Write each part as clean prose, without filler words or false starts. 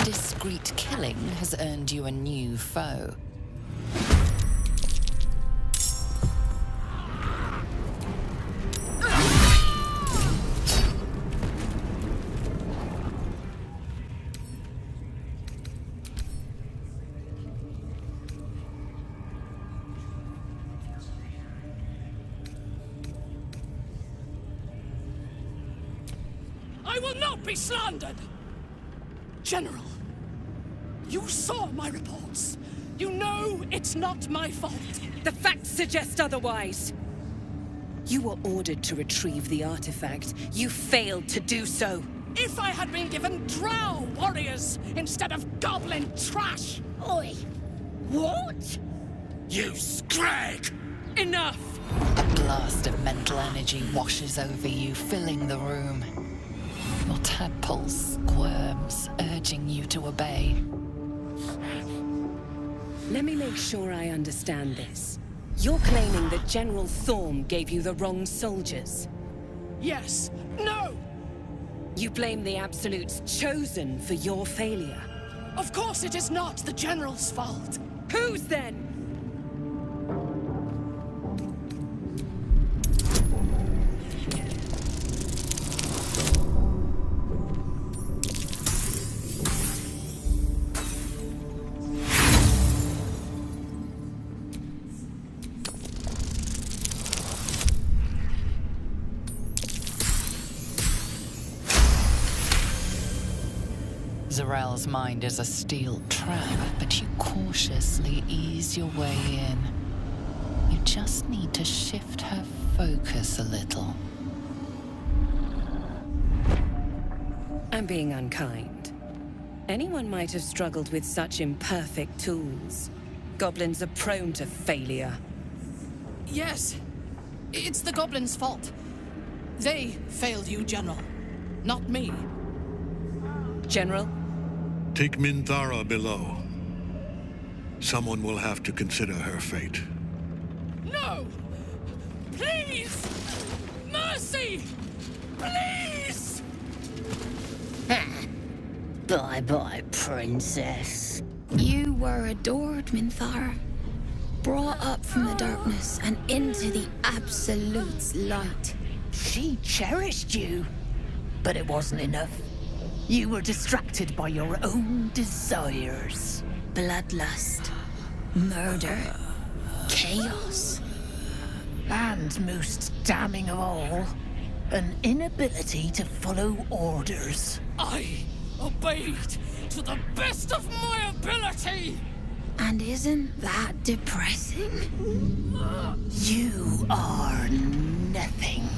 indiscreet killing has earned you a new foe. I will not be slandered! General, you saw my reports. You know it's not my fault. The facts suggest otherwise. You were ordered to retrieve the artifact. You failed to do so. If I had been given drow warriors instead of goblin trash! Oi! What? You scrag! Enough! A blast of mental energy washes over you, filling the room. Your tadpole squirms, urging you to obey. Let me make sure I understand this. You're claiming that General Thorm gave you the wrong soldiers. Yes. No! You blame the Absolute's Chosen for your failure. Of course it is not the General's fault. Whose then? Zarel's mind is a steel trap, but you cautiously ease your way in. You just need to shift her focus a little. I'm being unkind. Anyone might have struggled with such imperfect tools. Goblins are prone to failure. Yes. It's the goblins' fault. They failed you, General. Not me. General? Take Minthara below. Someone will have to consider her fate. No! Please! Mercy! Please! Bye-bye, princess. You were adored, Minthara. Brought up from the darkness and into the Absolute's light. She cherished you, but it wasn't enough. You were distracted by your own desires. Bloodlust, murder, chaos. And most damning of all, an inability to follow orders. I obeyed to the best of my ability! And isn't that depressing? You are nothing.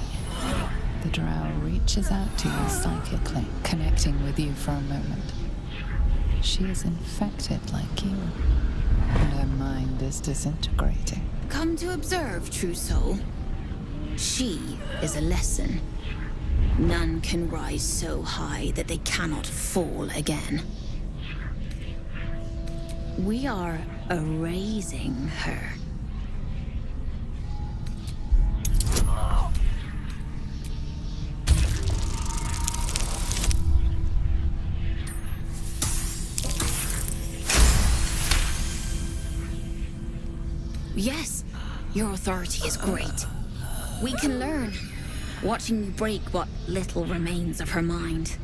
The drow reaches out to you psychically, connecting with you for a moment. She is infected like you, and her mind is disintegrating. Come to observe, true soul. She is a lesson. None can rise so high that they cannot fall again. We are erasing her. Yes, your authority is great. We can learn, watching you break what little remains of her mind.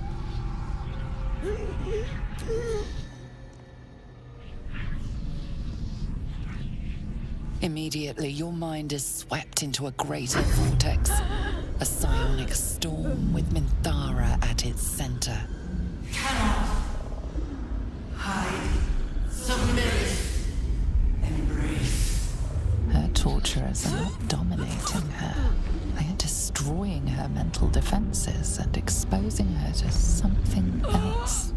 Immediately, your mind is swept into a greater vortex. A psionic storm with Minthara at its center. Cannot hide, submit, embrace. Her torturers are not dominating her. They are destroying her mental defenses and exposing her to something else.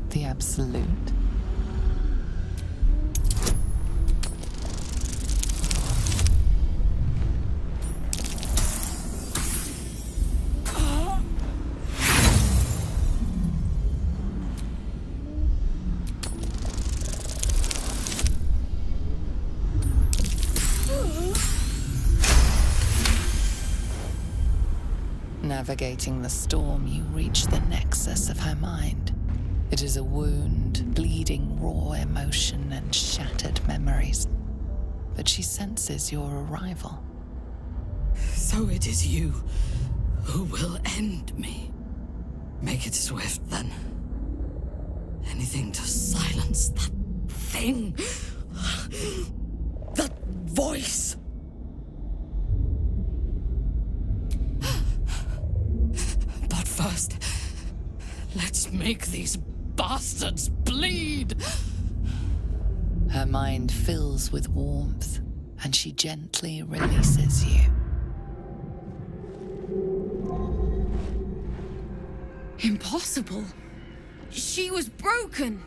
The Absolute. Navigating the storm, you reach the nexus of her mind. It is a wound, bleeding raw emotion and shattered memories. But she senses your arrival. So it is you who will end me. Make it swift, then. Anything to silence that thing. That voice. But first, let's make these bastards bleed. Her mind fills with warmth, and she gently releases you. Impossible. She was broken.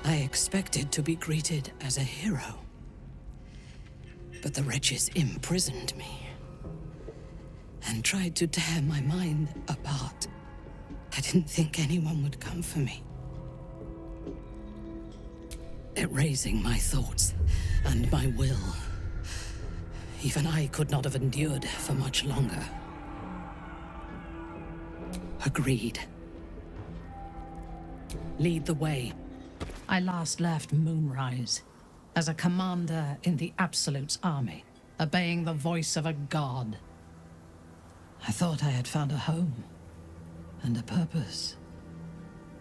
I expected to be greeted as a hero. But the wretches imprisoned me and tried to tear my mind apart. I didn't think anyone would come for me. Erasing my thoughts and my will. Even I could not have endured for much longer. Agreed. Lead the way. I last left Moonrise as a commander in the Absolute's army, obeying the voice of a god. I thought I had found a home and a purpose.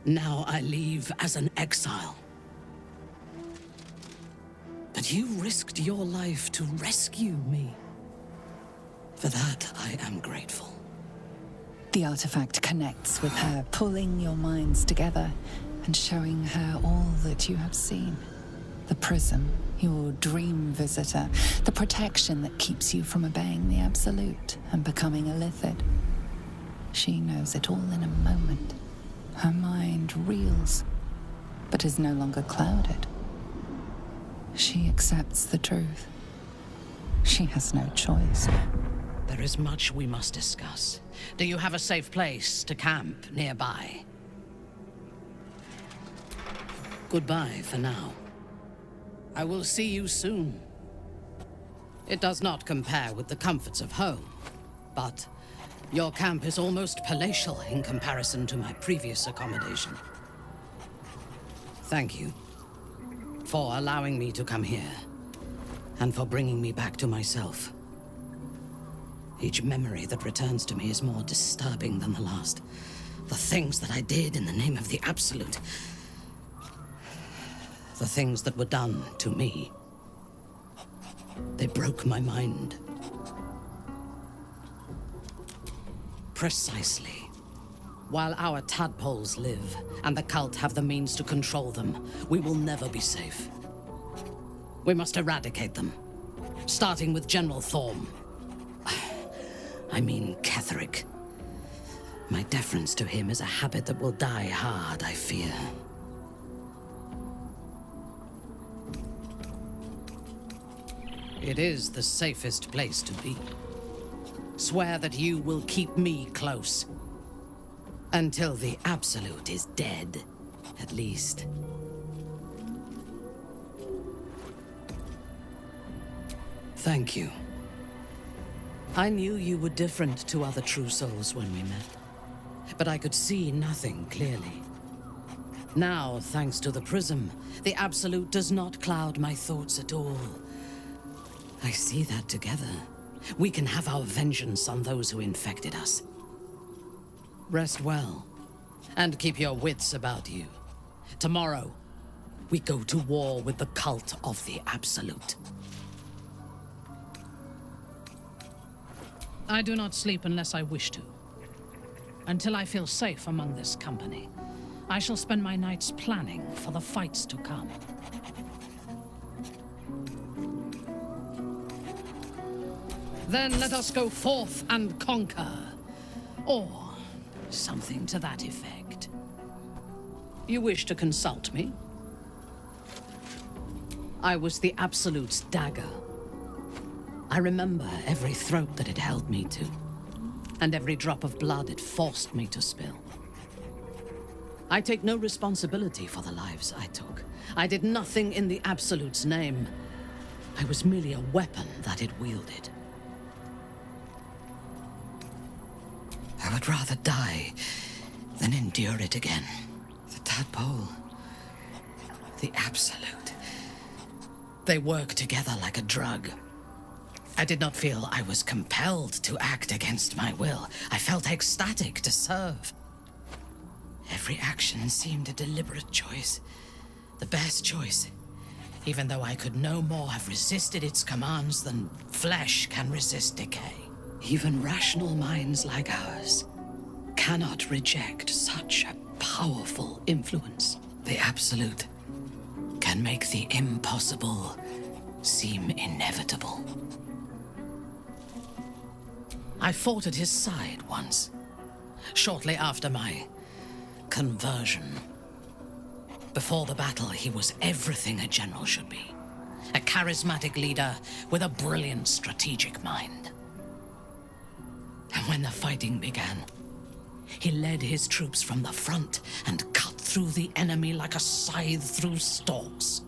Now I leave as an exile. But you risked your life to rescue me. For that, I am grateful. The artifact connects with her, pulling your minds together and showing her all that you have seen. The prism, your dream visitor, the protection that keeps you from obeying the Absolute and becoming a Lithid. She knows it all in a moment. Her mind reels, but is no longer clouded. She accepts the truth. She has no choice. There is much we must discuss. Do you have a safe place to camp nearby? Goodbye for now. I will see you soon. It does not compare with the comforts of home, but your camp is almost palatial in comparison to my previous accommodation. Thank you for allowing me to come here, and for bringing me back to myself. Each memory that returns to me is more disturbing than the last. The things that I did in the name of the Absolute. The things that were done to me. They broke my mind. Precisely. While our tadpoles live, and the cult have the means to control them, we will never be safe. We must eradicate them. Starting with General Thorm. I mean Ketheric. My deference to him is a habit that will die hard, I fear. It is the safest place to be. Swear that you will keep me close. Until the Absolute is dead, at least. Thank you. I knew you were different to other true souls when we met, but I could see nothing clearly. Now, thanks to the prism, the Absolute does not cloud my thoughts at all. I see that together, we can have our vengeance on those who infected us. Rest well, and keep your wits about you. Tomorrow, we go to war with the cult of the Absolute. I do not sleep unless I wish to. Until I feel safe among this company, I shall spend my nights planning for the fights to come. Then let us go forth and conquer. Or something to that effect. You wish to consult me? I was the Absolute's dagger. I remember every throat that it held me to, and every drop of blood it forced me to spill. I take no responsibility for the lives I took. I did nothing in the Absolute's name. I was merely a weapon that it wielded. I would rather die than endure it again. The that pole. The Absolute. They work together like a drug. I did not feel I was compelled to act against my will. I felt ecstatic to serve. Every action seemed a deliberate choice. The best choice. Even though I could no more have resisted its commands than flesh can resist decay. Even rational minds like ours cannot reject such a powerful influence. The Absolute can make the impossible seem inevitable. I fought at his side once, shortly after my conversion. Before the battle, he was everything a general should be. A charismatic leader with a brilliant strategic mind. And when the fighting began, he led his troops from the front and cut through the enemy like a scythe through stalks.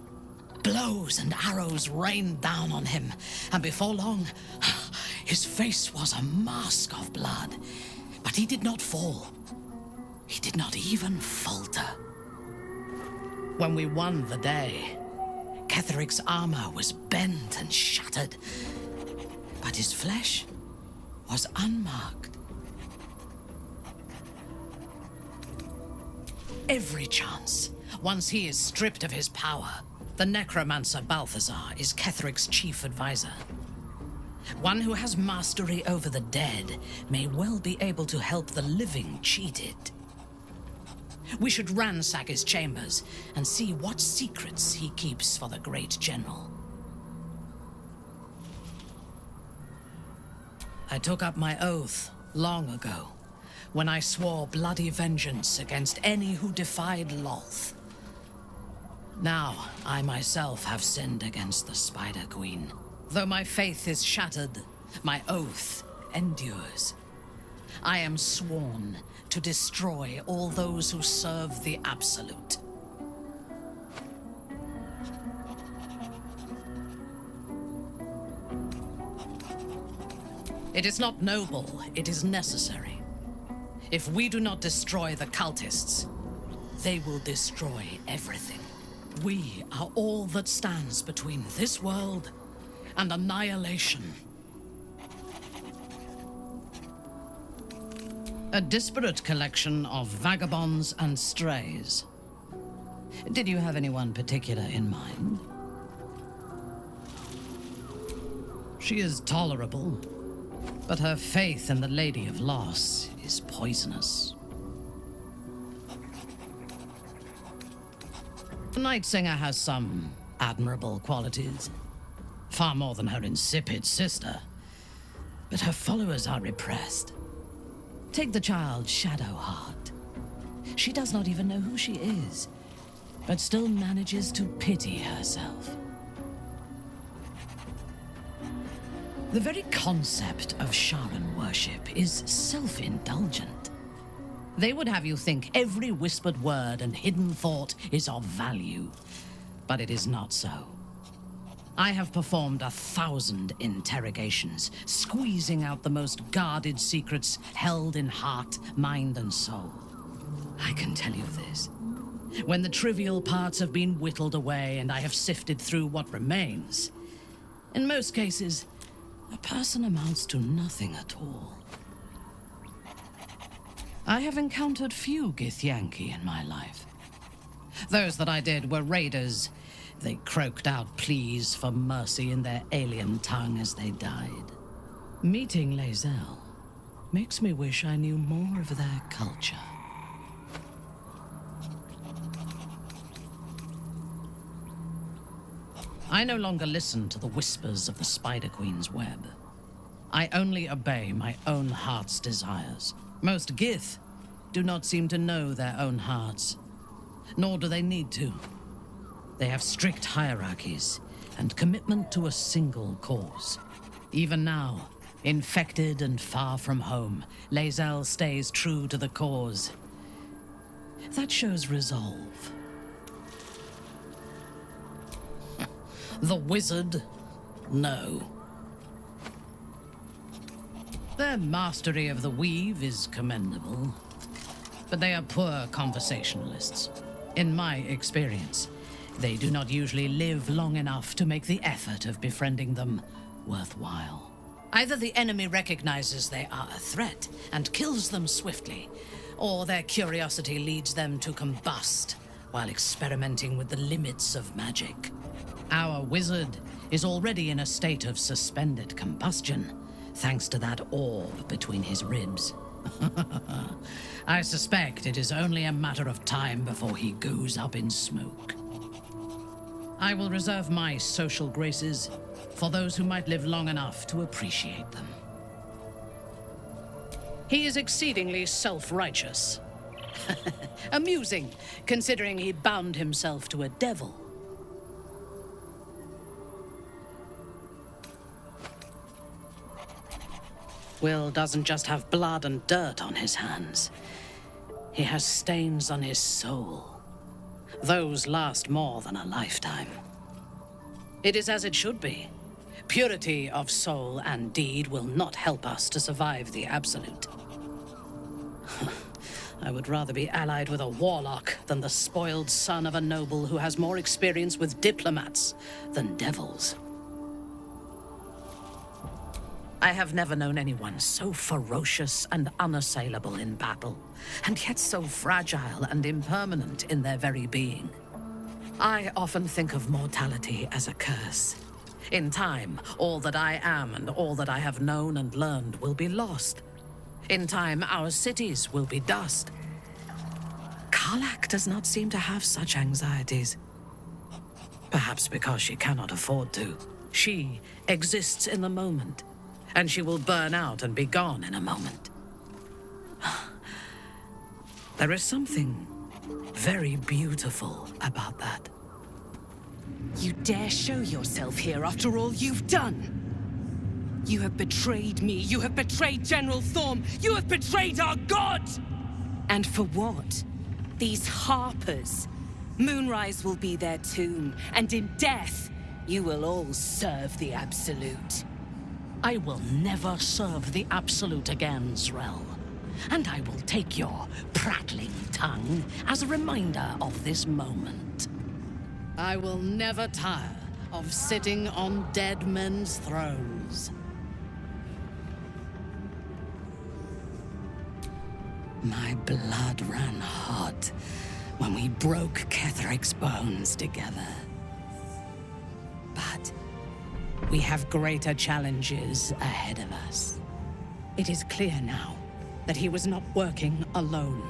Blows and arrows rained down on him, and before long, his face was a mask of blood. But he did not fall. He did not even falter. When we won the day, Ketheric's armor was bent and shattered, but his flesh was unmarked. Every chance, once he is stripped of his power, the necromancer Balthazar is Ketheric's chief advisor. One who has mastery over the dead may well be able to help the living cheat it. We should ransack his chambers and see what secrets he keeps for the great general. I took up my oath long ago, when I swore bloody vengeance against any who defied Lolth. Now, I myself have sinned against the Spider Queen. Though my faith is shattered, my oath endures. I am sworn to destroy all those who serve the Absolute. It is not noble, it is necessary. If we do not destroy the cultists, they will destroy everything. We are all that stands between this world and annihilation. A disparate collection of vagabonds and strays. Did you have anyone particular in mind? She is tolerable, but her faith in the Lady of Loss is poisonous. The Night Singer has some admirable qualities. Far more than her insipid sister. But her followers are repressed. Take the child Shadowheart. She does not even know who she is, but still manages to pity herself. The very concept of Sharan worship is self-indulgent. They would have you think every whispered word and hidden thought is of value, but it is not so. I have performed 1,000 interrogations, squeezing out the most guarded secrets held in heart, mind, and soul. I can tell you this. When the trivial parts have been whittled away and I have sifted through what remains, in most cases, a person amounts to nothing at all. I have encountered few Githyanki in my life. Those that I did were raiders. They croaked out pleas for mercy in their alien tongue as they died. Meeting Lae'zel makes me wish I knew more of their culture. I no longer listen to the whispers of the Spider Queen's web. I only obey my own heart's desires. Most Gith do not seem to know their own hearts, nor do they need to. They have strict hierarchies and commitment to a single cause. Even now, infected and far from home, Lae'zel stays true to the cause. That shows resolve. The wizard? No. Their mastery of the weave is commendable, but they are poor conversationalists. In my experience, they do not usually live long enough to make the effort of befriending them worthwhile. Either the enemy recognizes they are a threat and kills them swiftly, or their curiosity leads them to combust while experimenting with the limits of magic. Our wizard is already in a state of suspended combustion, thanks to that orb between his ribs. I suspect it is only a matter of time before he goes up in smoke. I will reserve my social graces for those who might live long enough to appreciate them. He is exceedingly self-righteous. Amusing, considering he bound himself to a devil. Will doesn't just have blood and dirt on his hands. He has stains on his soul. Those last more than a lifetime. It is as it should be. Purity of soul and deed will not help us to survive the Absolute. I would rather be allied with a warlock than the spoiled son of a noble who has more experience with diplomats than devils. I have never known anyone so ferocious and unassailable in battle, and yet so fragile and impermanent in their very being. I often think of mortality as a curse. In time, all that I am and all that I have known and learned will be lost. In time, our cities will be dust. Karlach does not seem to have such anxieties. Perhaps because she cannot afford to. She exists in the moment, and she will burn out and be gone in a moment. There is something very beautiful about that. You dare show yourself here after all you've done? You have betrayed me. You have betrayed General Thorm. You have betrayed our god! And for what? These harpers. Moonrise will be their tomb, and in death, you will all serve the Absolute. I will never serve the Absolute again, Zrel. And I will take your prattling tongue as a reminder of this moment. I will never tire of sitting on dead men's thrones. My blood ran hot when we broke Ketheric's bones together. But we have greater challenges ahead of us. It is clear now that he was not working alone.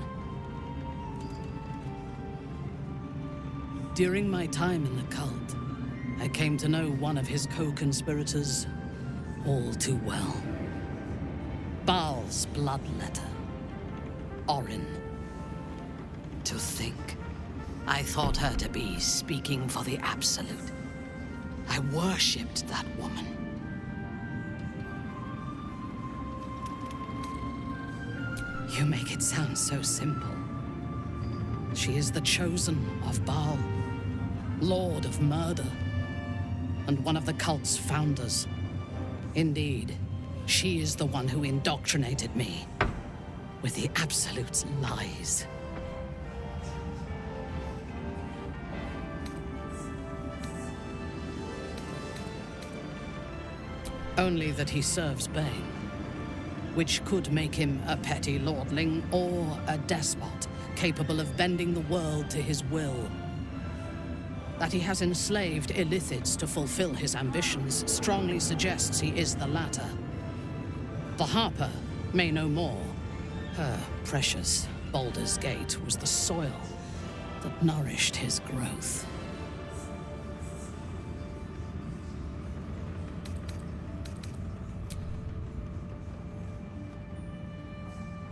During my time in the cult, I came to know one of his co-conspirators all too well. Baal's bloodletter. Orin. To think, I thought her to be speaking for the Absolute. I worshipped that woman. You make it sound so simple. She is the chosen of Baal, Lord of Murder, and one of the cult's founders. Indeed, she is the one who indoctrinated me with the Absolute's lies. Only that he serves Bane, which could make him a petty lordling or a despot capable of bending the world to his will. That he has enslaved illithids to fulfill his ambitions strongly suggests he is the latter. The Harper may know more. Her precious Baldur's Gate was the soil that nourished his growth.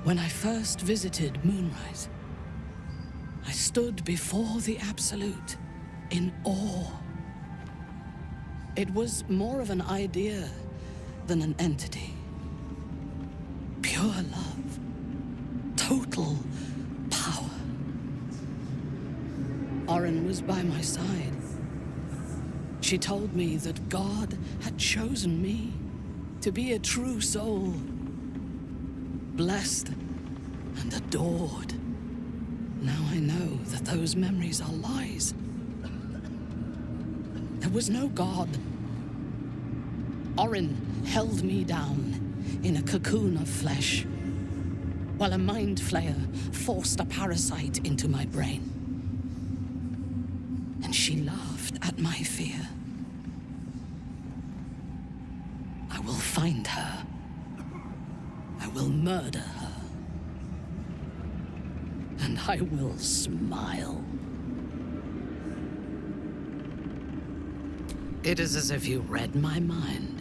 When I first visited Moonrise, I stood before the Absolute in awe. It was more of an idea than an entity. Pure love. Total power. Orin was by my side. She told me that God had chosen me to be a true soul. Blessed and adored. Now I know that those memories are lies. There was no God. Orin held me down in a cocoon of flesh, while a mind flayer forced a parasite into my brain. And she laughed at my fear. I will find her. I will murder her. And I will smile. It is as if you read my mind.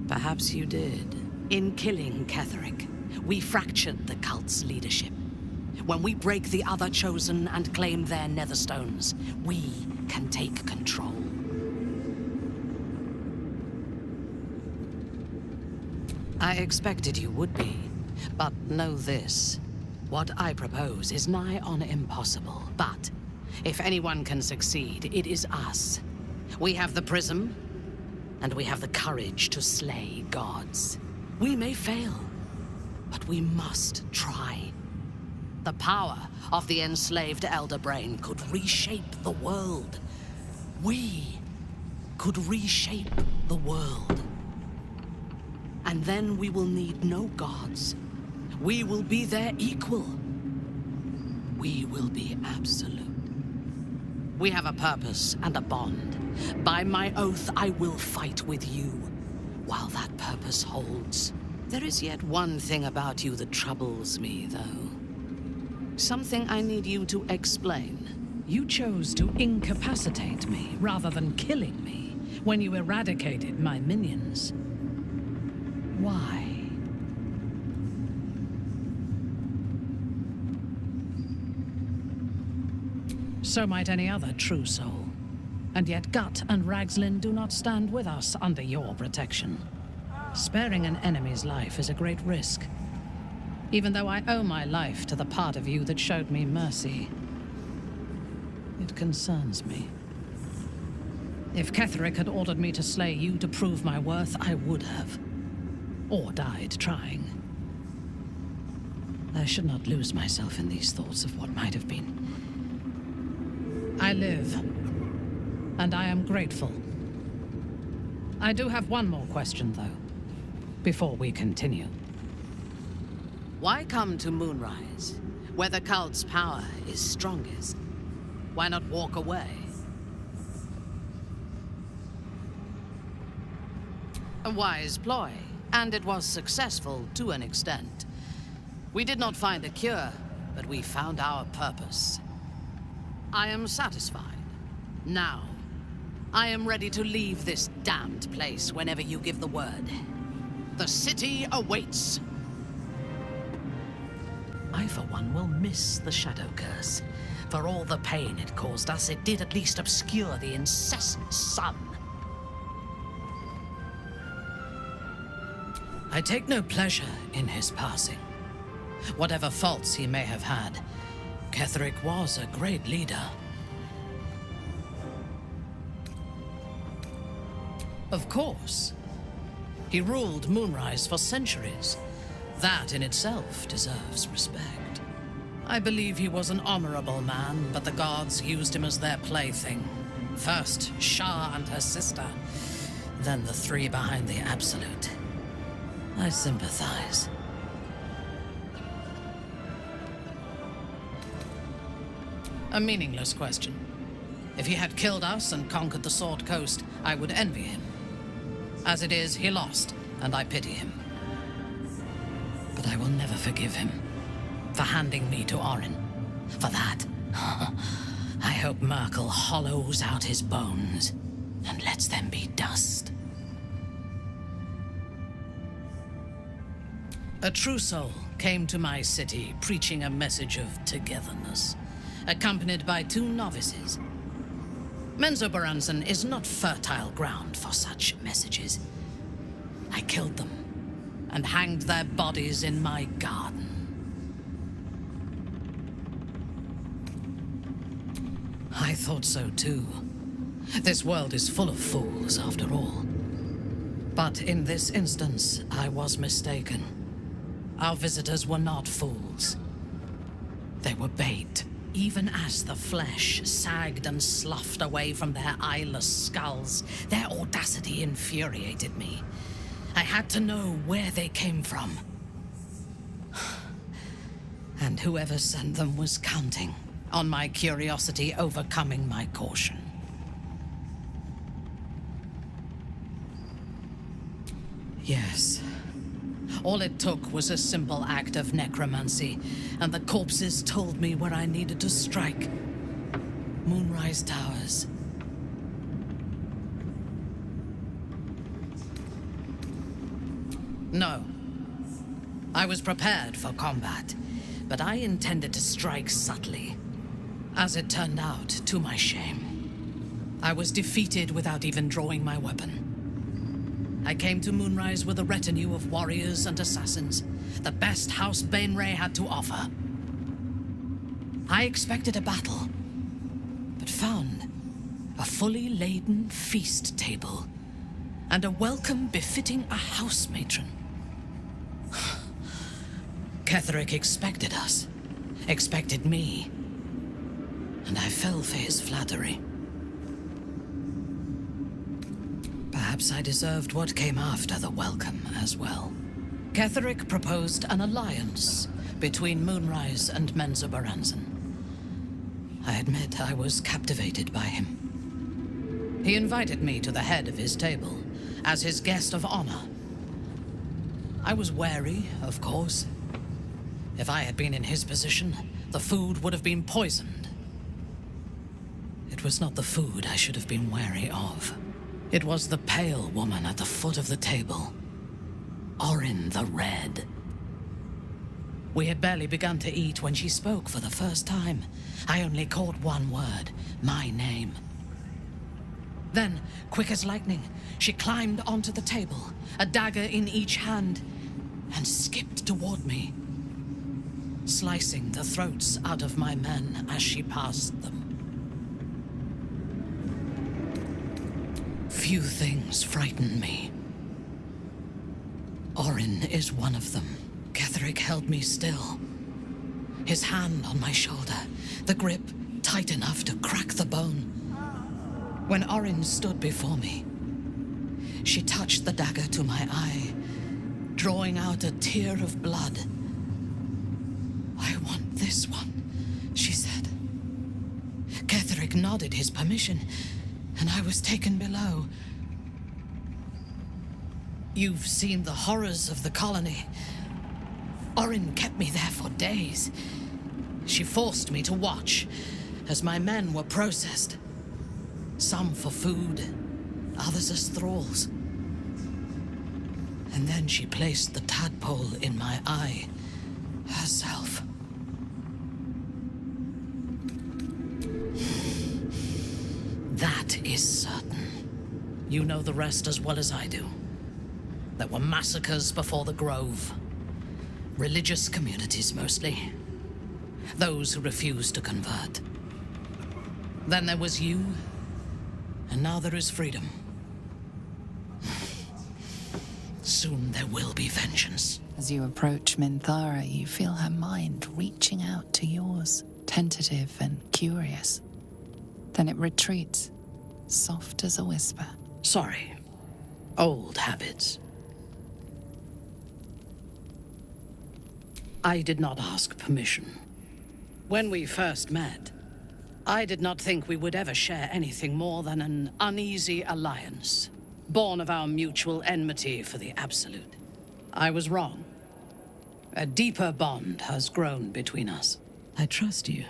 Perhaps you did. In killing Ketheric, we fractured the cult's leadership. When we break the other Chosen and claim their Netherstones, we can take control. I expected you would be, but know this. What I propose is nigh on impossible, but if anyone can succeed, it is us. We have the prism, and we have the courage to slay gods. We may fail, but we must try. The power of the enslaved Elder Brain could reshape the world. We could reshape the world. And then we will need no gods. We will be their equal. We will be absolute. We have a purpose and a bond. By my oath, I will fight with you, while that purpose holds. There is yet one thing about you that troubles me, though. Something I need you to explain. You chose to incapacitate me, rather than killing me, when you eradicated my minions. Why? So might any other true soul. And yet Gut and Ragslin do not stand with us under your protection. Sparing an enemy's life is a great risk. Even though I owe my life to the part of you that showed me mercy, it concerns me. If Ketheric had ordered me to slay you to prove my worth, I would have. Or died trying. I should not lose myself in these thoughts of what might have been. I live, and I am grateful. I do have one more question, though, before we continue. Why come to Moonrise, where the cult's power is strongest? Why not walk away? A wise ploy, and it was successful to an extent. We did not find a cure, but we found our purpose. I am satisfied. Now, I am ready to leave this damned place whenever you give the word. The city awaits. I, for one, will miss the Shadow Curse. For all the pain it caused us, it did at least obscure the incessant sun. I take no pleasure in his passing. Whatever faults he may have had, Ketheric was a great leader. Of course. He ruled Moonrise for centuries. That in itself deserves respect. I believe he was an honorable man, but the gods used him as their plaything. First Shah and her sister, then the three behind the Absolute. I sympathize. A meaningless question. If he had killed us and conquered the Sword Coast, I would envy him. As it is, he lost, and I pity him. But I will never forgive him for handing me to Orin. For that, I hope Merkel hollows out his bones and lets them be dust. A true soul came to my city preaching a message of togetherness, accompanied by 2 novices. Menzoberranzan is not fertile ground for such messages. I killed them and hanged their bodies in my garden. I thought so too. This world is full of fools, after all. But in this instance, I was mistaken. Our visitors were not fools. They were bait. Even as the flesh sagged and sloughed away from their eyeless skulls, their audacity infuriated me. I had to know where they came from. And whoever sent them was counting on my curiosity overcoming my caution. Yes. All it took was a simple act of necromancy, and the corpses told me where I needed to strike. Moonrise Towers. No. I was prepared for combat, but I intended to strike subtly. As it turned out, to my shame, I was defeated without even drawing my weapon. I came to Moonrise with a retinue of warriors and assassins, the best House Bainray had to offer. I expected a battle, but found a fully laden feast table and a welcome befitting a house matron. Ketheric expected us, expected me, and I fell for his flattery. Perhaps I deserved what came after the welcome as well. Ketheric proposed an alliance between Moonrise and Menzoberranzan. I admit I was captivated by him. He invited me to the head of his table as his guest of honor. I was wary, of course. If I had been in his position, the food would have been poisoned. It was not the food I should have been wary of. It was the pale woman at the foot of the table. Orin the Red. We had barely begun to eat when she spoke for the first time. I only caught one word, my name. Then, quick as lightning, she climbed onto the table, a dagger in each hand, and skipped toward me, slicing the throats out of my men as she passed them. Few things frighten me. Orin is one of them. Ketheric held me still, his hand on my shoulder, the grip tight enough to crack the bone. When Orin stood before me, she touched the dagger to my eye, drawing out a tear of blood. "I want this one," she said. Ketheric nodded his permission, and I was taken below. You've seen the horrors of the colony. Orin kept me there for days. She forced me to watch as my men were processed. Some for food, others as thralls. And then she placed the tadpole in my eye herself. That is certain. You know the rest as well as I do. There were massacres before the Grove. Religious communities, mostly. Those who refused to convert. Then there was you, and now there is freedom. Soon there will be vengeance. As you approach Minthara, you feel her mind reaching out to yours, tentative and curious. Then it retreats, soft as a whisper. Sorry. Old habits. I did not ask permission. When we first met, I did not think we would ever share anything more than an uneasy alliance, born of our mutual enmity for the Absolute. I was wrong. A deeper bond has grown between us. I trust you.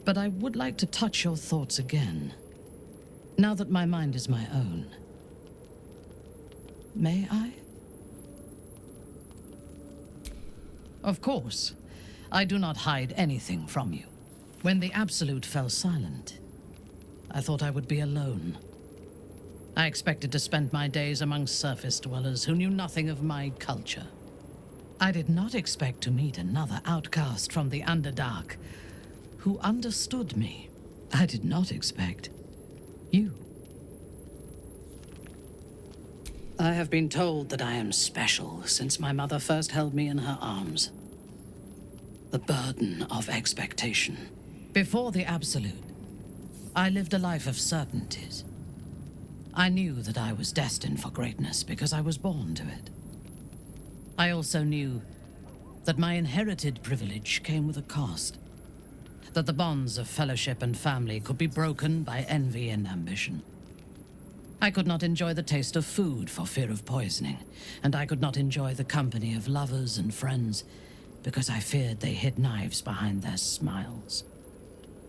But I would like to touch your thoughts again, now that my mind is my own. May I? Of course. I do not hide anything from you. When the Absolute fell silent, I thought I would be alone. I expected to spend my days among surface dwellers who knew nothing of my culture. I did not expect to meet another outcast from the Underdark who understood me. I did not expect you. I have been told that I am special since my mother first held me in her arms. The burden of expectation. Before the Absolute, I lived a life of certainties. I knew that I was destined for greatness because I was born to it. I also knew that my inherited privilege came with a cost. That the bonds of fellowship and family could be broken by envy and ambition. I could not enjoy the taste of food for fear of poisoning, and I could not enjoy the company of lovers and friends because I feared they hid knives behind their smiles.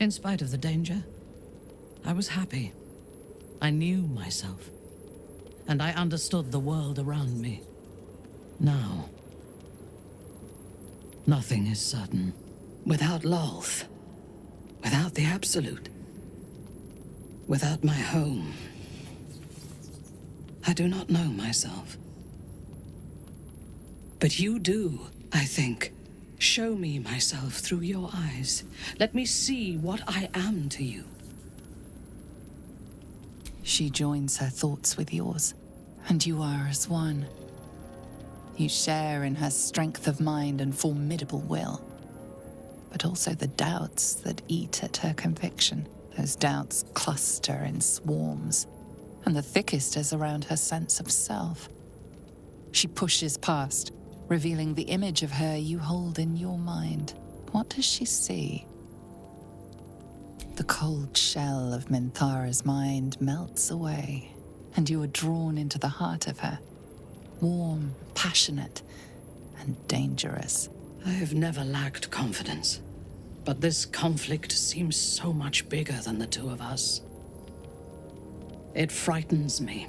In spite of the danger, I was happy. I knew myself, and I understood the world around me. Now, nothing is certain. Without Lolth, without the Absolute, without my home, I do not know myself. But you do, I think. Show me myself through your eyes. Let me see what I am to you. She joins her thoughts with yours, and you are as one. You share in her strength of mind and formidable will, but also the doubts that eat at her conviction. Those doubts cluster in swarms, and the thickest is around her sense of self. She pushes past, revealing the image of her you hold in your mind. What does she see? The cold shell of Minthara's mind melts away, and you are drawn into the heart of her, warm, passionate, and dangerous. I have never lacked confidence, but this conflict seems so much bigger than the two of us. It frightens me.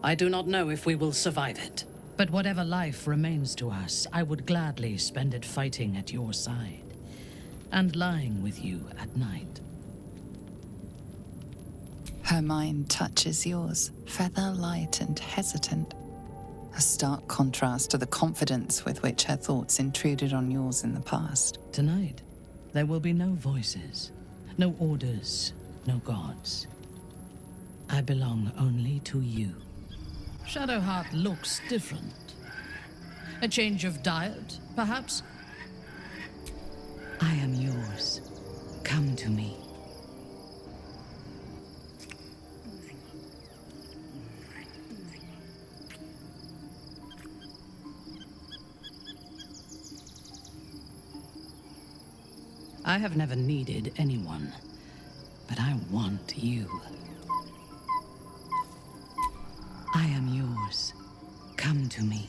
I do not know if we will survive it. But whatever life remains to us, I would gladly spend it fighting at your side, and lying with you at night. Her mind touches yours, feather light and hesitant. A stark contrast to the confidence with which her thoughts intruded on yours in the past. Tonight, there will be no voices, no orders, no gods. I belong only to you. Shadowheart looks different. A change of diet, perhaps? I am yours. Come to me. I have never needed anyone, but I want you. I am yours. Come to me.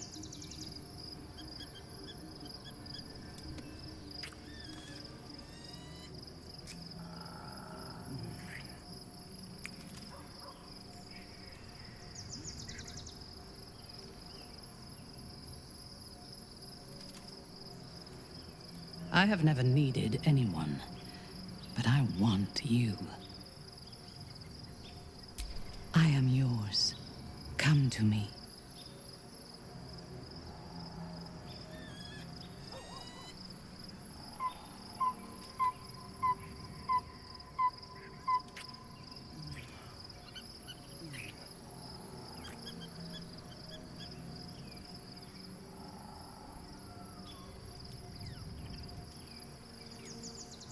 I have never needed anyone, but I want you. I am yours. Come to me.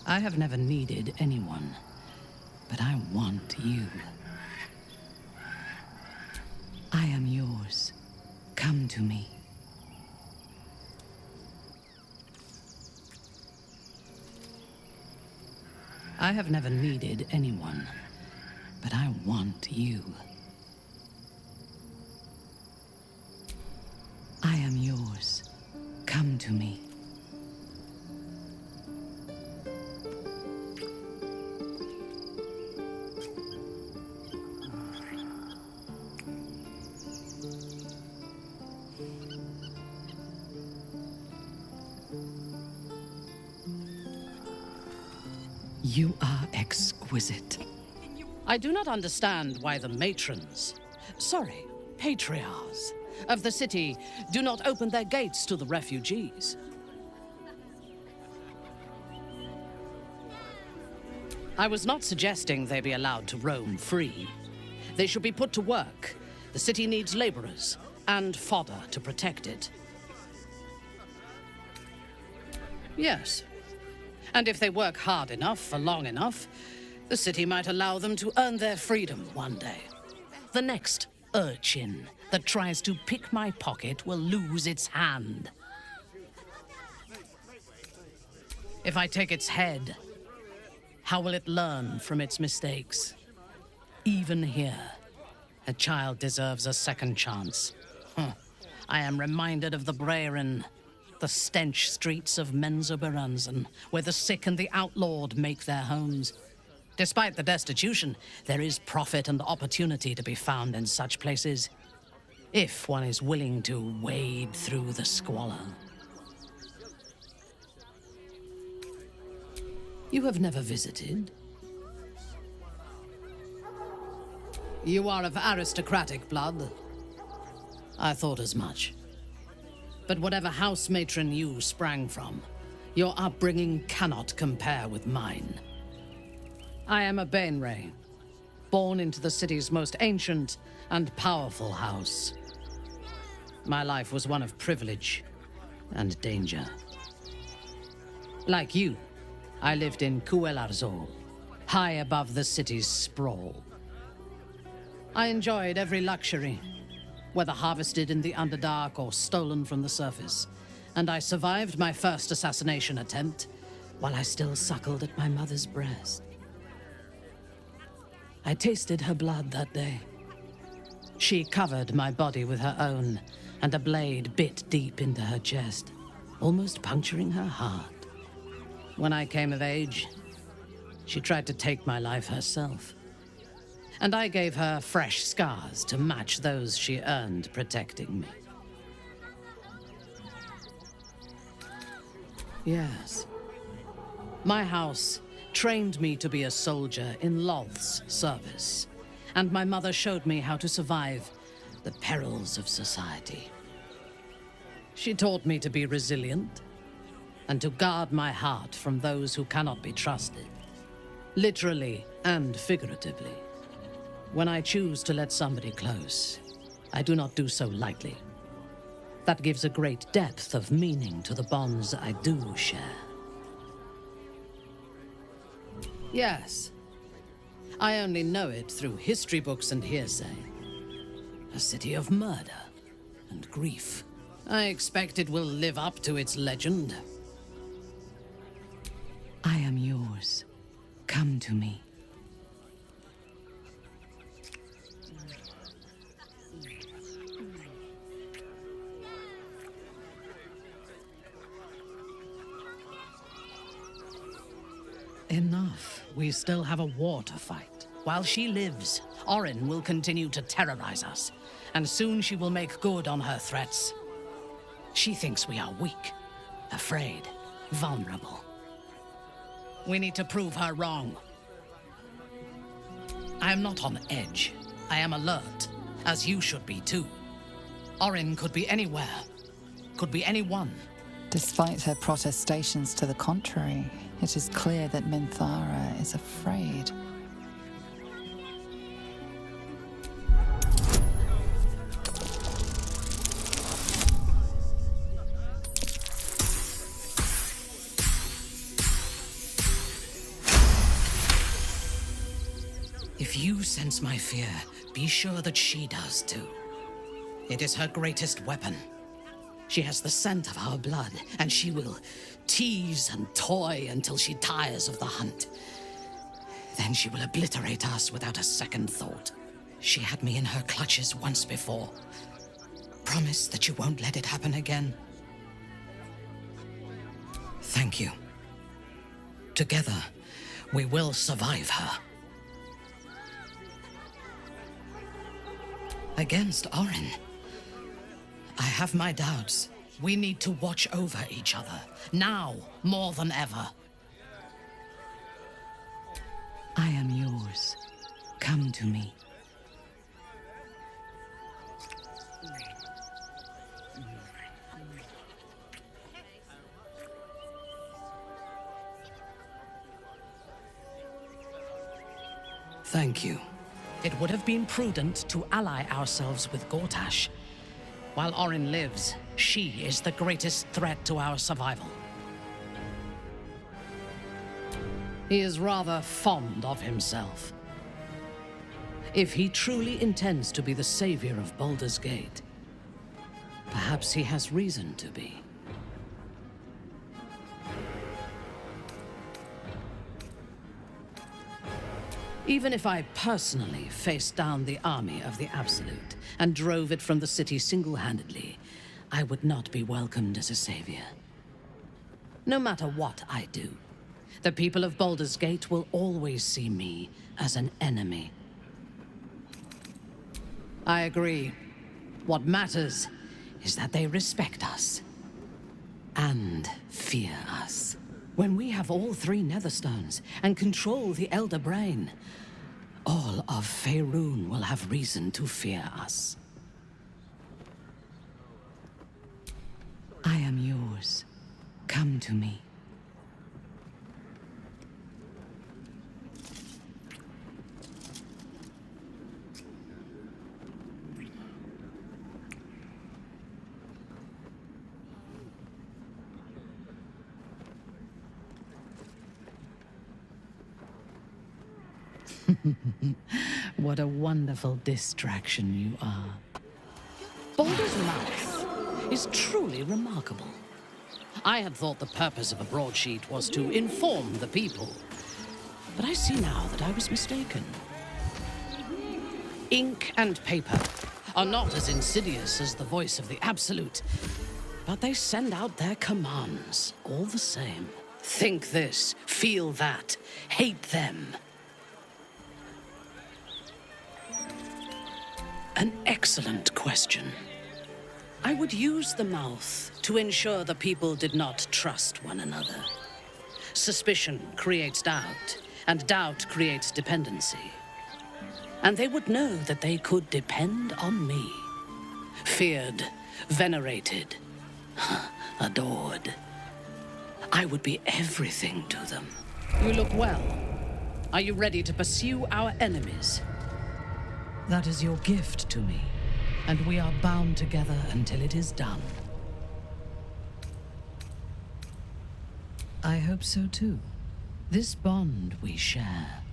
I have never needed anyone, but I want you. I am yours. Come to me. I have never needed anyone, but I want you. I am yours. Come to me. You are exquisite. I do not understand why the matrons, patriarchs of the city do not open their gates to the refugees. I was not suggesting they be allowed to roam free. They should be put to work. The city needs laborers and fodder to protect it. Yes. And if they work hard enough for long enough, the city might allow them to earn their freedom one day. The next urchin that tries to pick my pocket will lose its hand. If I take its head, how will it learn from its mistakes? Even here, a child deserves a second chance. I am reminded of the Brehren, the stench streets of Menzoberranzan, where the sick and the outlawed make their homes. Despite the destitution, there is profit and opportunity to be found in such places, if one is willing to wade through the squalor. You have never visited? You are of aristocratic blood. I thought as much. But whatever house matron you sprang from, your upbringing cannot compare with mine. I am a Bainray, born into the city's most ancient and powerful house. My life was one of privilege and danger. Like you, I lived in Kuelarzol, high above the city's sprawl. I enjoyed every luxury, whether harvested in the Underdark or stolen from the surface, and I survived my first assassination attempt while I still suckled at my mother's breast. I tasted her blood that day. She covered my body with her own, and a blade bit deep into her chest, almost puncturing her heart. When I came of age, she tried to take my life herself, and I gave her fresh scars to match those she earned protecting me. Yes. My house trained me to be a soldier in Loth's service, and my mother showed me how to survive the perils of society. She taught me to be resilient, and to guard my heart from those who cannot be trusted, literally and figuratively. When I choose to let somebody close, I do not do so lightly. That gives a great depth of meaning to the bonds I do share. Yes. I only know it through history books and hearsay. A city of murder and grief. I expect it will live up to its legend. I am yours. Come to me. Enough. We still have a war to fight. While she lives, Orin will continue to terrorize us, and soon she will make good on her threats. She thinks we are weak, afraid, vulnerable. We need to prove her wrong. I am not on edge. I am alert, as you should be too. Orin could be anywhere, could be anyone. Despite her protestations to the contrary, it is clear that Minthara is afraid. If you sense my fear, be sure that she does too. It is her greatest weapon. She has the scent of our blood, and she will tease and toy until she tires of the hunt. Then she will obliterate us without a second thought. She had me in her clutches once before. Promise that you won't let it happen again. Thank you. Together, we will survive her. Against Orin, I have my doubts. We need to watch over each other, now more than ever. I am yours. Come to me. Thank you. It would have been prudent to ally ourselves with Gortash. While Orin lives, she is the greatest threat to our survival. He is rather fond of himself. If he truly intends to be the savior of Baldur's Gate, perhaps he has reason to be. Even if I personally faced down the army of the Absolute and drove it from the city single-handedly, I would not be welcomed as a savior. No matter what I do, the people of Baldur's Gate will always see me as an enemy. I agree. What matters is that they respect us. And fear us. When we have all 3 Netherstones and control the Elder Brain, all of Faerun will have reason to fear us. I am yours. Come to me. What a wonderful distraction you are. Baldur's mouth is truly remarkable. I had thought the purpose of a broadsheet was to inform the people, but I see now that I was mistaken. Ink and paper are not as insidious as the voice of the Absolute, but they send out their commands all the same. Think this, feel that, hate them. An excellent question. I would use the mouth to ensure the people did not trust one another. Suspicion creates doubt, and doubt creates dependency. And they would know that they could depend on me. Feared, venerated, adored. I would be everything to them. You look well. Are you ready to pursue our enemies? That is your gift to me, and we are bound together until it is done. I hope so too. This bond we share,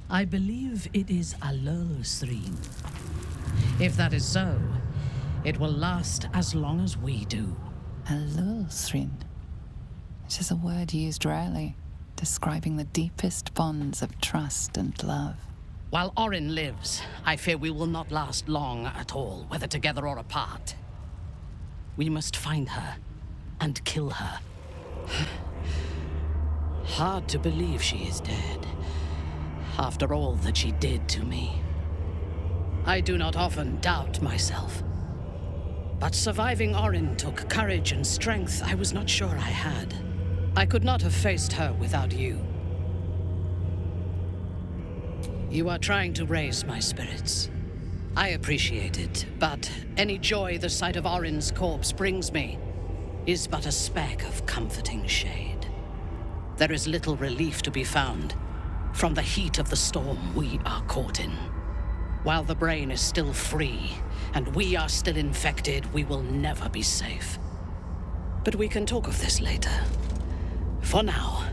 I believe it is a Lulsreen. If that is so, it will last as long as we do. A Lulsreen. It is a word used rarely, describing the deepest bonds of trust and love. While Orin lives, I fear we will not last long at all, whether together or apart. We must find her and kill her. Hard to believe she is dead, after all that she did to me. I do not often doubt myself, but surviving Orin took courage and strength I was not sure I had. I could not have faced her without you. You are trying to raise my spirits. I appreciate it, but any joy the sight of Orin's corpse brings me is but a speck of comforting shade. There is little relief to be found from the heat of the storm we are caught in. While the brain is still free, and we are still infected, we will never be safe. But we can talk of this later. For now,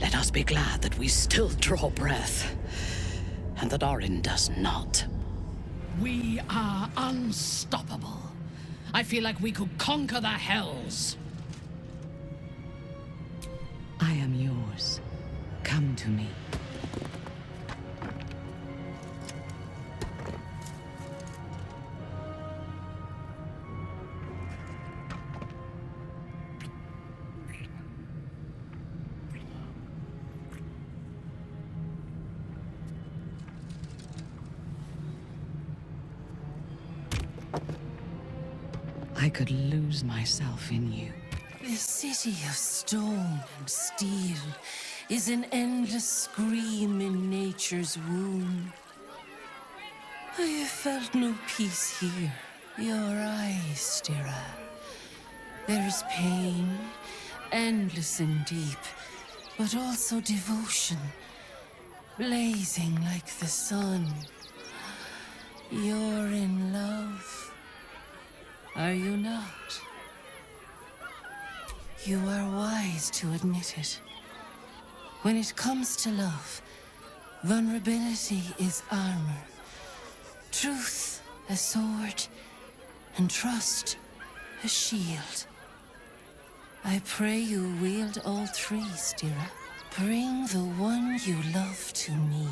let us be glad that we still draw breath, and that Orin does not. We are unstoppable. I feel like we could conquer the hells. I am yours. Come to me. I could lose myself in you. The city of stone and steel is an endless scream in nature's womb. I have felt no peace here. Your eyes, Stira. There is pain, endless and deep, but also devotion, blazing like the sun. You're in love. Are you not? You are wise to admit it. When it comes to love, vulnerability is armor. Truth, a sword, and trust, a shield. I pray you wield all three, Stira. Bring the one you love to me.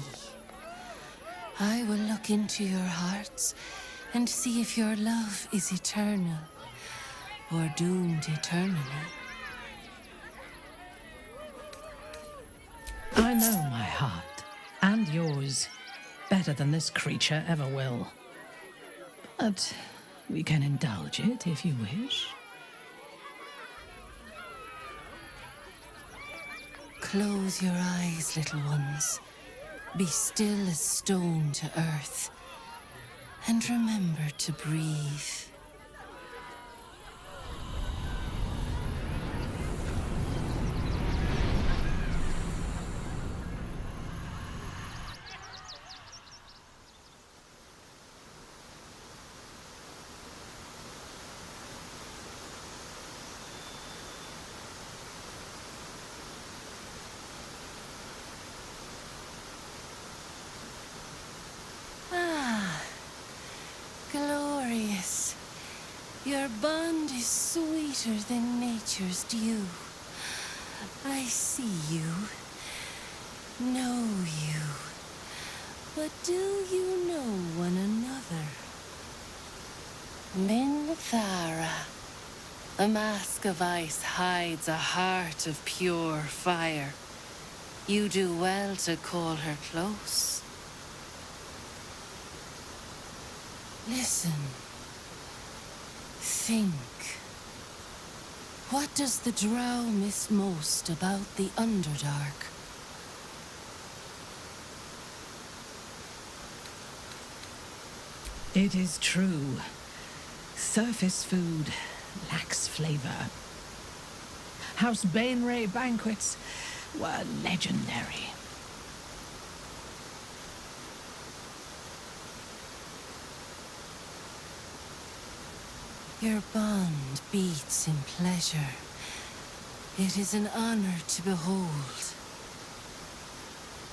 I will look into your hearts and see if your love is eternal or doomed eternally. I know my heart, and yours, better than this creature ever will. But we can indulge it if you wish. Close your eyes, little ones. Be still as stone to earth. And remember to breathe. Glorious. Your bond is sweeter than nature's dew. I see you, know you, but do you know one another? Minthara. A mask of ice hides a heart of pure fire. You do well to call her close. Listen. Think. What does the Drow miss most about the Underdark? It is true. Surface food lacks flavor. House Bainray banquets were legendary. Your bond beats in pleasure. It is an honor to behold.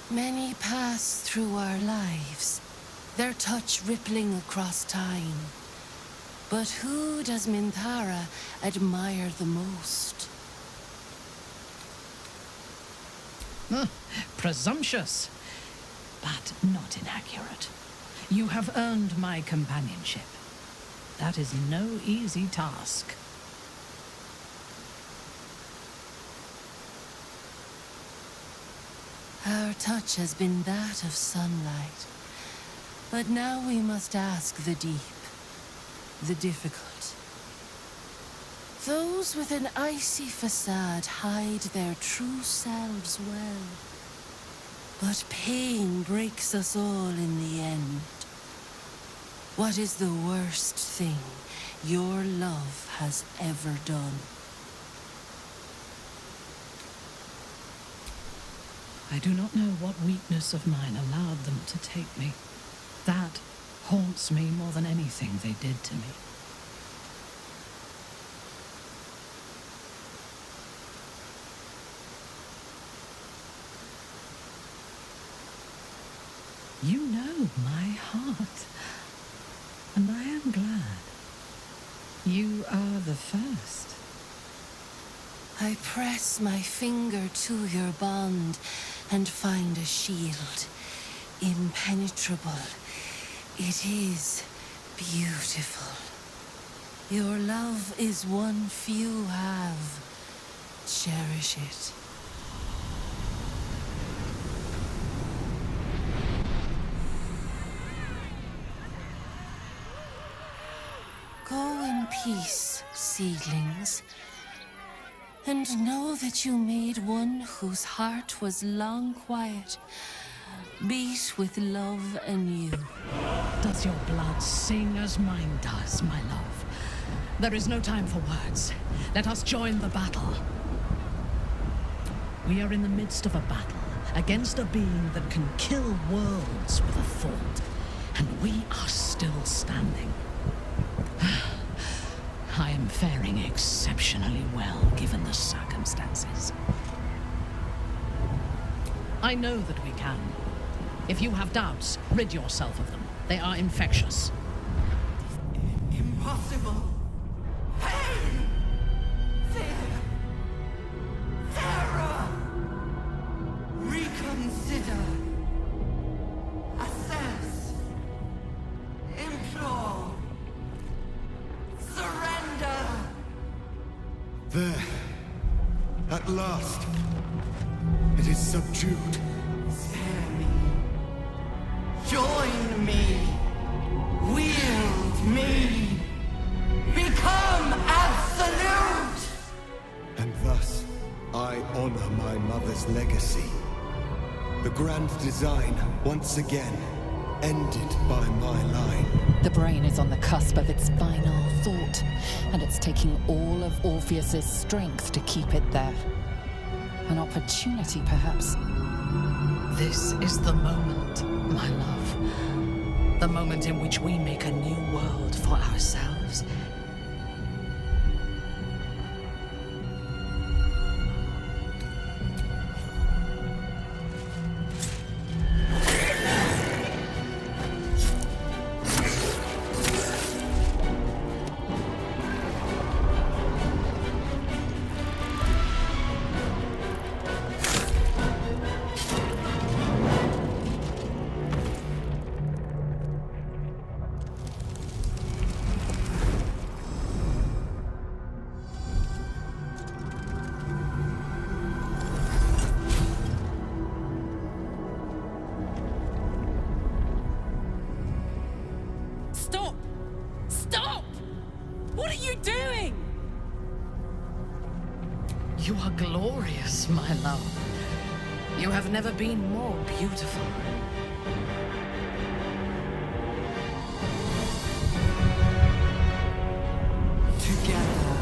Many pass through our lives, their touch rippling across time. But who does Minthara admire the most? Presumptuous, but not inaccurate. You have earned my companionship. That is no easy task. Our touch has been that of sunlight. But now we must ask the deep, the difficult. Those with an icy facade hide their true selves well. But pain breaks us all in the end. What is the worst thing your love has ever done? I do not know what weakness of mine allowed them to take me. That haunts me more than anything they did to me. You know my heart, and I am glad. You are the first. I press my finger to your bond and find a shield, impenetrable. It is beautiful. Your love is one few have. Cherish it. Go in peace, seedlings, and know that you made one whose heart was long quiet, beat with love anew. Does your blood sing as mine does, my love? There is no time for words. Let us join the battle. We are in the midst of a battle against a being that can kill worlds with a thought, and we are still standing. I am faring exceptionally well, given the circumstances. I know that we can. If you have doubts, rid yourself of them. They are infectious. Impossible. Pain! Fear! Terror! Reconsider. Assess. Implore. Surrender! There. At last. It is subdued. Spare me. Join me. Wield me. Become absolute! And thus, I honor my mother's legacy. The grand design, once again, ended by my line. The brain is on the cusp of its final thought, and it's taking all of Orpheus's strength to keep it there. An opportunity, perhaps. This is the moment, my love. The moment in which we make a new world for ourselves. Stop! Stop! What are you doing? You are glorious, my love. You have never been more beautiful. Together.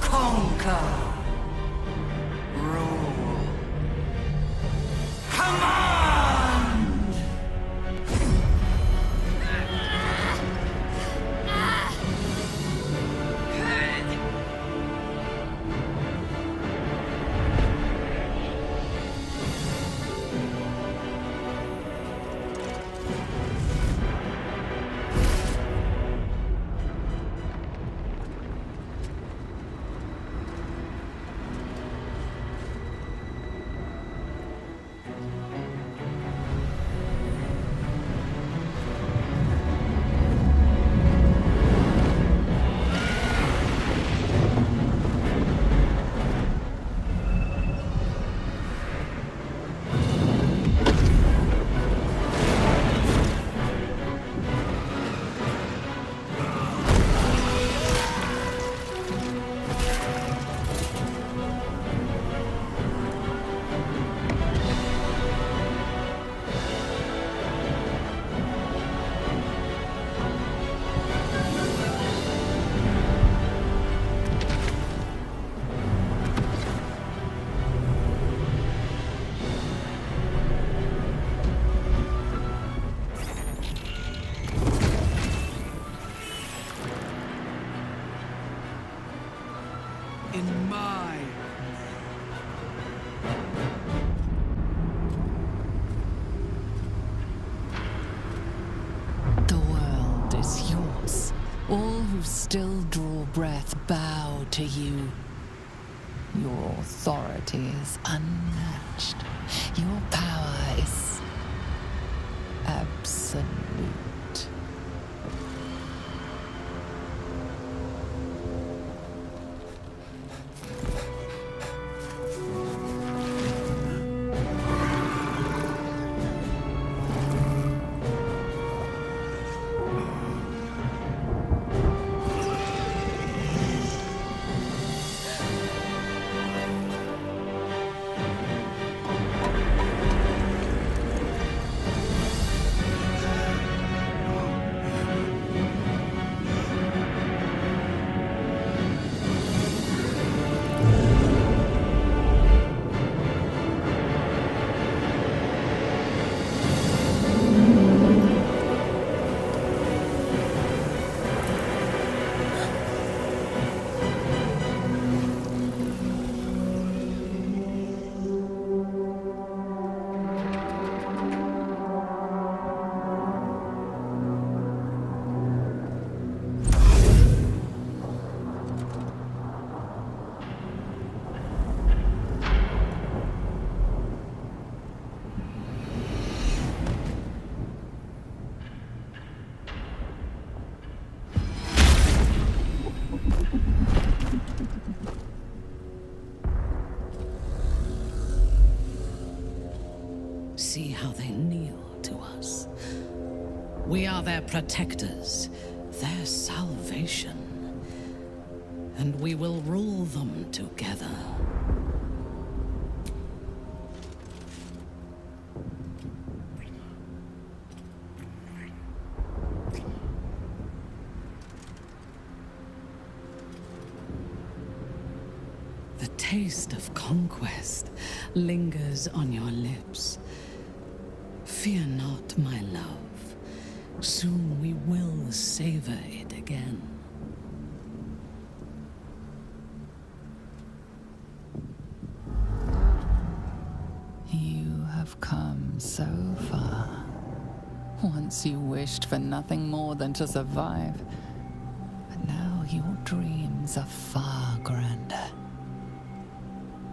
Conquer. Rule. Command! In mine. The world is yours. All who still draw breath bow to you. Your authority is unmatched. Your power is absolute. see how they kneel to us. We are their protectors, their salvation. And we will rule them together. The taste of conquest lingers on your lips. Fear not, my love. Soon we will savor it again. You have come so far. Once you wished for nothing more than to survive. But now your dreams are far grander.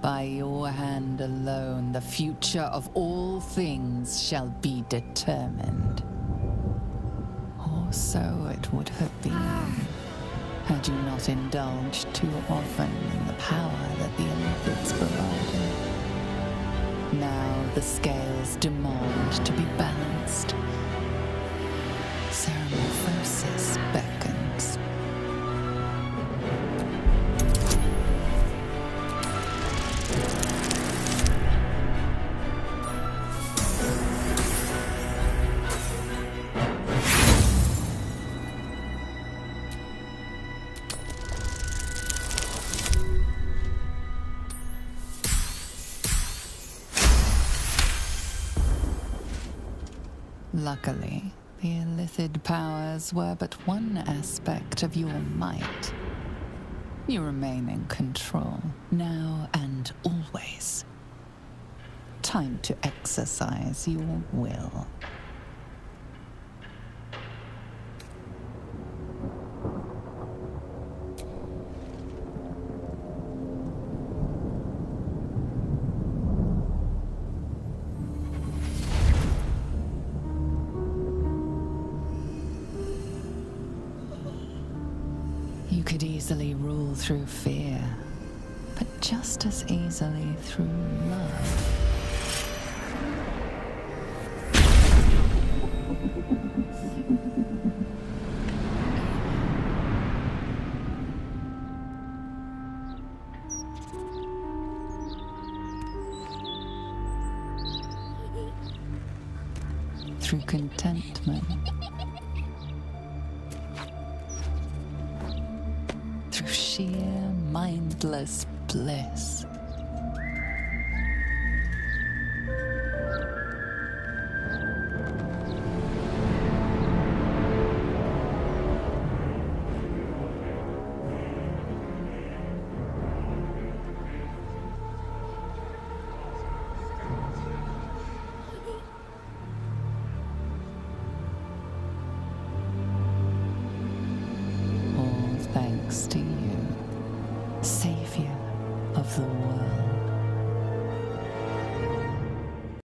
By your hand alone, the future of all things shall be determined. Or so it would have been, had you not indulged too often in the power that the Olympics provided. Now the scales demand to be balanced. Metamorphosis beckons. Luckily, the illithid powers were but one aspect of your might. You remain in control, now and always. Time to exercise your will. You could easily rule through fear, but just as easily through love. Through contentment. Through sheer mindless bliss.